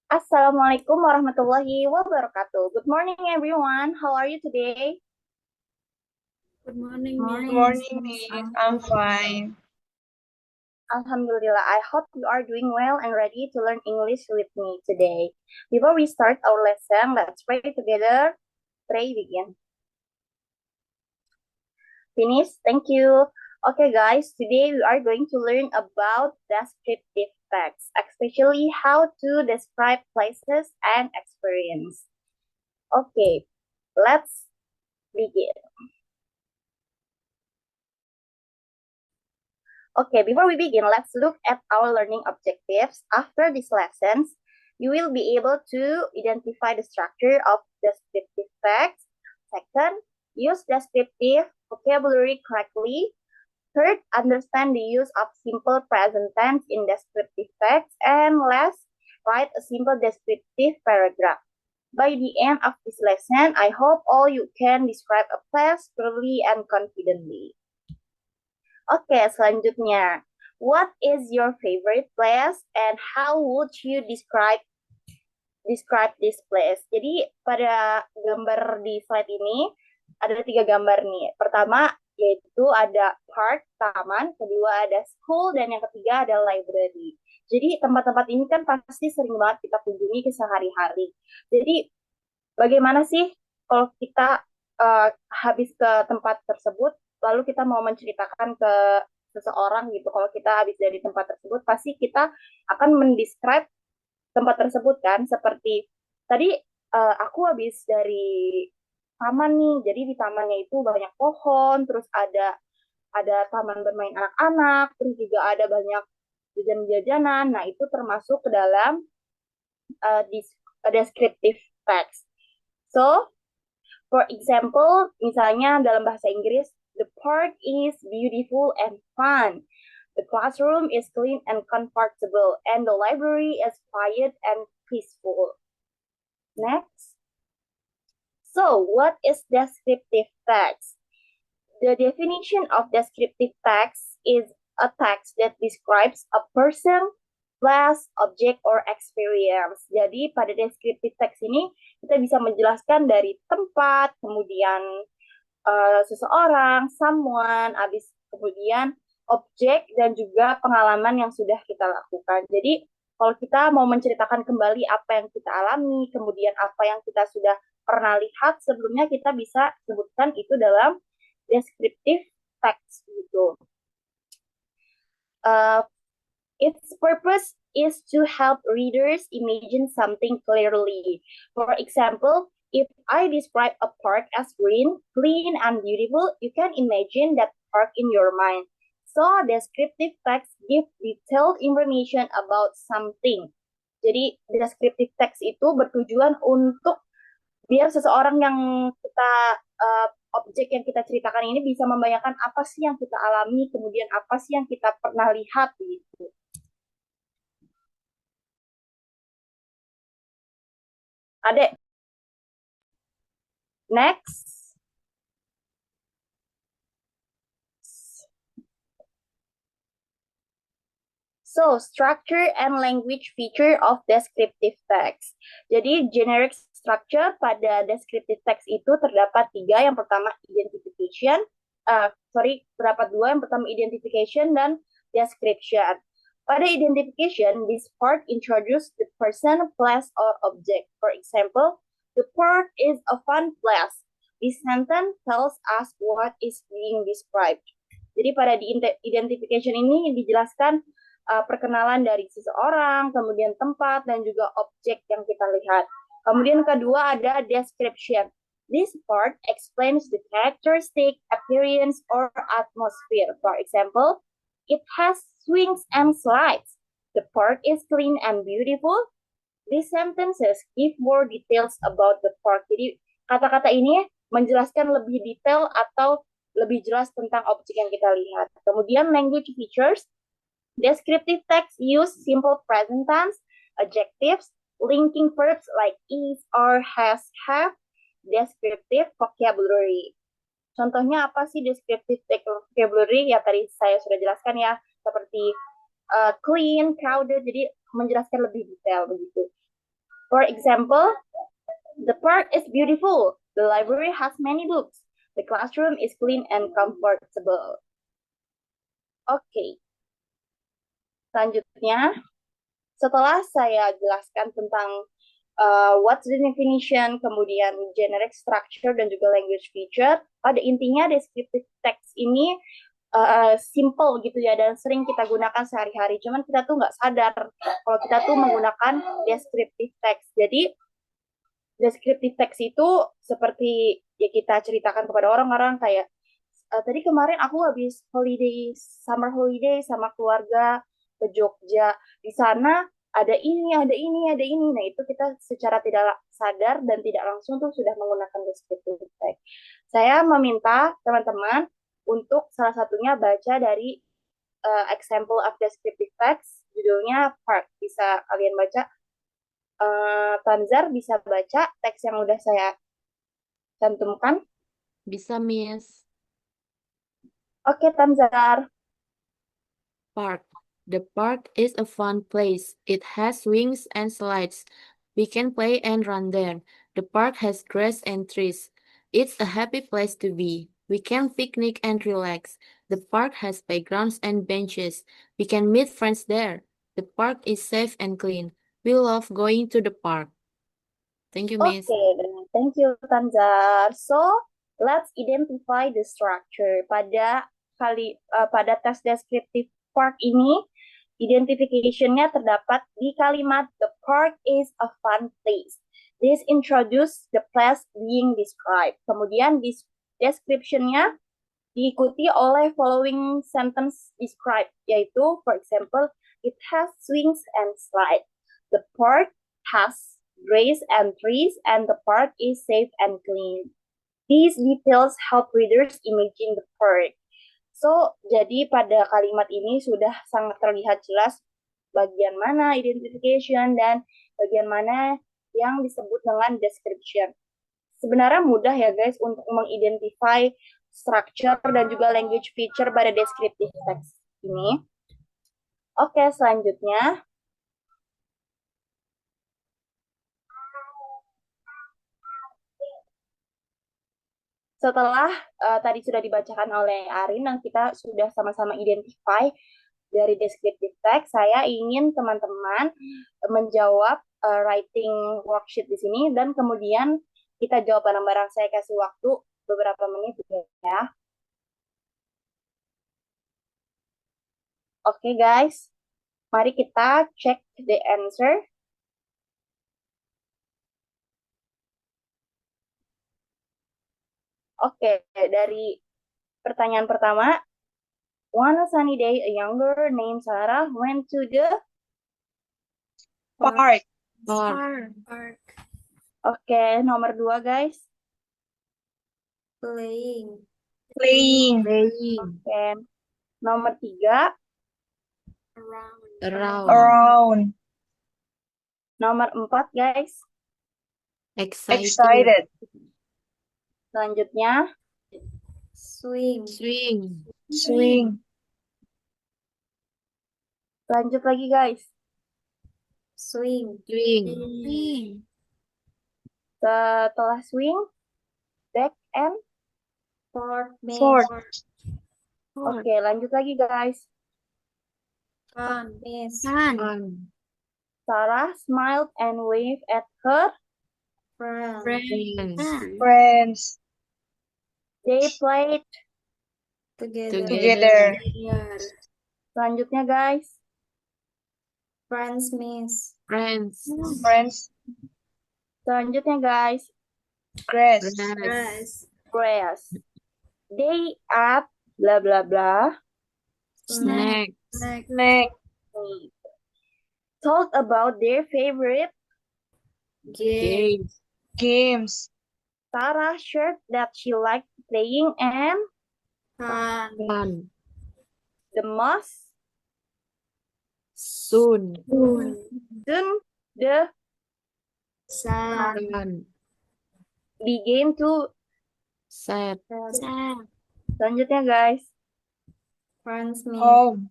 Assalamualaikum warahmatullahi wabarakatuh. Good morning, everyone. How are you today? Good morning, Good Miss. morning, Miss. I'm fine. Alhamdulillah, I hope you are doing well and ready to learn English with me today. Before we start our lesson, let's pray together. Pray begin. Finish. Thank you. Okay, guys, today we are going to learn about descriptive text, especially how to describe places and experience. Okay, let's begin. Okay, before we begin, let's look at our learning objectives. After these lessons, you will be able to identify the structure of descriptive text. Second, use descriptive vocabulary correctly. Third, understand the use of simple present tense in descriptive text. And last, write a simple descriptive paragraph. By the end of this lesson, I hope all you can describe a place clearly and confidently. Oke, selanjutnya. What is your favorite place and how would you describe this place? Jadi pada gambar di slide ini ada tiga gambar nih. Pertama yaitu ada park, taman, kedua ada school, dan yang ketiga ada library. Jadi tempat-tempat ini kan pasti sering banget kita kunjungi ke sehari-hari. Jadi bagaimana sih kalau kita habis ke tempat tersebut, lalu kita mau menceritakan ke seseorang gitu, kalau kita habis dari tempat tersebut, pasti kita akan mendescribe tempat tersebut kan, seperti tadi aku habis dari taman nih, jadi di tamannya itu banyak pohon, terus ada taman bermain anak-anak, terus juga ada banyak jajan-jajanan. Nah, itu termasuk ke dalam descriptive text. So, for example, misalnya dalam bahasa Inggris, the park is beautiful and fun. The classroom is clean and comfortable, and the library is quiet and peaceful. Next. So, what is descriptive text? The definition of descriptive text is a text that describes a person, place, object, or experience. Jadi pada descriptive text ini kita bisa menjelaskan dari tempat, kemudian seseorang, someone, habis kemudian objek dan juga pengalaman yang sudah kita lakukan. Jadi kalau kita mau menceritakan kembali apa yang kita alami, kemudian apa yang kita sudah pernah lihat sebelumnya, kita bisa sebutkan itu dalam descriptive text gitu. Uh, its purpose is to help readers imagine something clearly. For example, if I describe a park as green, clean, and beautiful, you can imagine that park in your mind. So, descriptive text give detailed information about something. Jadi, descriptive text itu bertujuan untuk biar seseorang yang kita objek yang kita ceritakan ini bisa membayangkan apa sih yang kita alami, kemudian apa sih yang kita pernah lihat gitu. Adek, next. So, structure and language feature of descriptive text. Jadi, generic structure pada descriptive text itu terdapat tiga. Yang pertama, identification. Terdapat dua. Yang pertama, identification dan description. Pada identification, this part introduce the person, place, or object. For example, the park is a fun place. This sentence tells us what is being described. Jadi pada identification ini dijelaskan perkenalan dari seseorang, kemudian tempat, dan juga objek yang kita lihat. Kemudian kedua ada description. This part explains the characteristic, appearance, or atmosphere. For example, it has swings and slides. The park is clean and beautiful. These sentences give more details about the park. Jadi kata-kata ini menjelaskan lebih detail atau lebih jelas tentang objek yang kita lihat. Kemudian language features. Descriptive text use simple present tense, adjectives, linking verbs like is, are, has, have, descriptive vocabulary. Contohnya apa sih descriptive vocabulary? Ya tadi saya sudah jelaskan ya, seperti clean, crowded, jadi menjelaskan lebih detail begitu. For example, the park is beautiful. The library has many books. The classroom is clean and comfortable. Oke, selanjutnya setelah saya jelaskan tentang what's the definition, kemudian generic structure, dan juga language feature, pada intinya descriptive text ini simple gitu ya, dan sering kita gunakan sehari-hari. Cuman kita tuh nggak sadar kalau kita tuh menggunakan descriptive text. Jadi, descriptive text itu seperti ya kita ceritakan kepada orang-orang kayak, tadi kemarin aku habis summer holiday sama keluarga ke Jogja. Di sana ada ini, ada ini, ada ini. Nah, itu kita secara tidak sadar dan tidak langsung tuh sudah menggunakan descriptive text. Saya meminta teman-teman untuk salah satunya baca dari example of descriptive text, judulnya Park. Bisa kalian baca. Tanzar bisa baca teks yang udah saya cantumkan. Bisa, Miss. Oke, Tanzar. Park. The park is a fun place. It has swings and slides. We can play and run there. The park has grass and trees. It's a happy place to be. We can picnic and relax. The park has playgrounds and benches. We can meet friends there. The park is safe and clean. We love going to the park. Thank you, Miss. Oke, thank you, Tanzar. So, let's identify the structure. Pada tes deskriptif park ini, identification-nya terdapat di kalimat the park is a fun place. This introduce the place being described. Kemudian description-nya diikuti oleh following sentence describe, yaitu, for example, it has swings and slides. The park has grass and trees, and the park is safe and clean. These details help readers imagine the park. So, jadi pada kalimat ini sudah sangat terlihat jelas bagian mana identification dan bagian mana yang disebut dengan description. Sebenarnya mudah ya guys untuk mengidentify structure dan juga language feature pada descriptive text ini. Oke, selanjutnya. Setelah tadi sudah dibacakan oleh Arin dan kita sudah sama-sama identify dari descriptive text, saya ingin teman-teman menjawab writing worksheet di sini dan kemudian kita jawab bareng-bareng. Saya kasih waktu beberapa menit ya. Oke guys, mari kita check the answer. Oke, dari pertanyaan pertama, one sunny day, a younger named Sarah went to the Park. Park. Oke, nomor 2 guys. Playing. Playing. Oke, nomor 3. Around. Around. Nomor 4 guys. Excited. Selanjutnya, Swing. Swing. lanjut lagi guys. Swing. Setelah swing, back and Fort. Fort. Oke, lanjut lagi guys. Fun. Sarah smiled and waved at her. Friends. They played. Together. Selanjutnya guys. Friends, miss. Friends. Selanjutnya guys. Grass. Grass. They ate blah blah blah. Snack. Talk about their favorite Games. Sarah shared that she liked playing and Fun. the most Soon. the Sun. began to Sad. selanjutnya guys. Friends, miss. Home.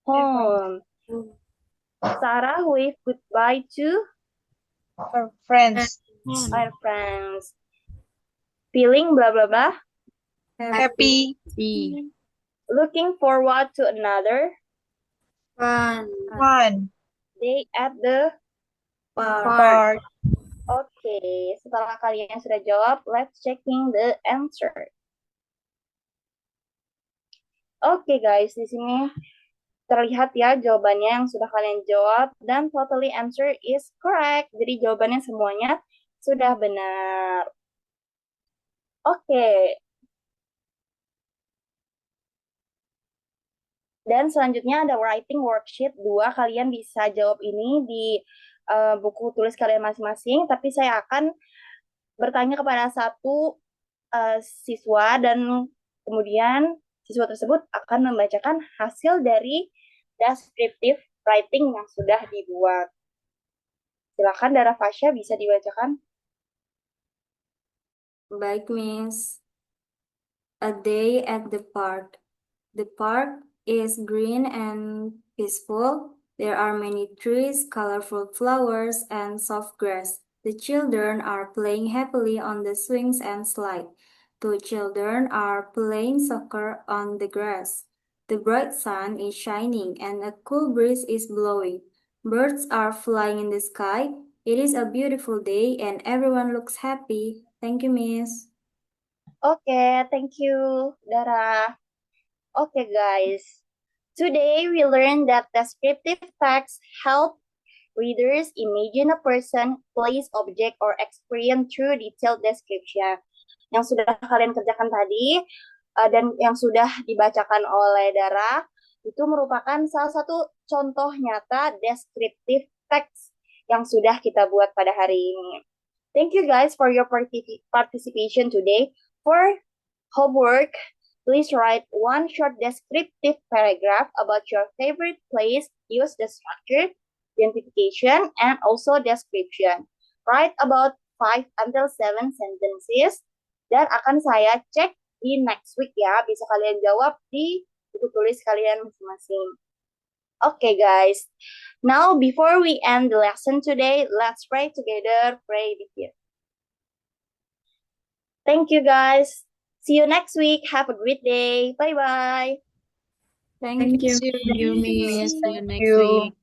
Home. Sarah waved goodbye to Friends. Are friends. Feeling blah blah blah. Happy. B. Looking forward to another Fun. Fun. day at the Park. Oke, setelah kalian sudah jawab, let's checking the answer. Oke guys, di sini terlihat ya jawabannya yang sudah kalian jawab dan totally answer is correct. Jadi jawabannya semuanya sudah benar. Oke. Dan selanjutnya ada writing worksheet 2. Kalian bisa jawab ini di buku tulis kalian masing-masing, tapi saya akan bertanya kepada satu siswa dan kemudian siswa tersebut akan membacakan hasil dari descriptive writing yang sudah dibuat. Silakan Dara Fasya bisa dibacakan. Baik, Miss. A day at the park. The park is green and peaceful. There are many trees, colorful flowers, and soft grass. The children are playing happily on the swings and slide. 2 children are playing soccer on the grass. The bright sun is shining and a cool breeze is blowing. Birds are flying in the sky. It is a beautiful day and everyone looks happy. Thank you, Miss. Oke, thank you, Dara. Oke, guys. Today we learned that descriptive text help readers imagine a person, place, object, or experience through detailed description. Yang sudah kalian kerjakan tadi dan yang sudah dibacakan oleh Dara itu merupakan salah satu contoh nyata descriptive text yang sudah kita buat pada hari ini. Thank you guys for your participation today. For homework, please write one short descriptive paragraph about your favorite place. Use the structure, identification, and also description. Write about 5 until 7 sentences dan akan saya cek di next week ya. Bisa kalian jawab di buku tulis kalian masing-masing. Okay, guys. Now, before we end the lesson today, let's pray together. Pray with you. Thank you, guys. See you next week. Have a great day. Bye-bye. Thank you. See Thank you, Miss. See you Thank next you. week.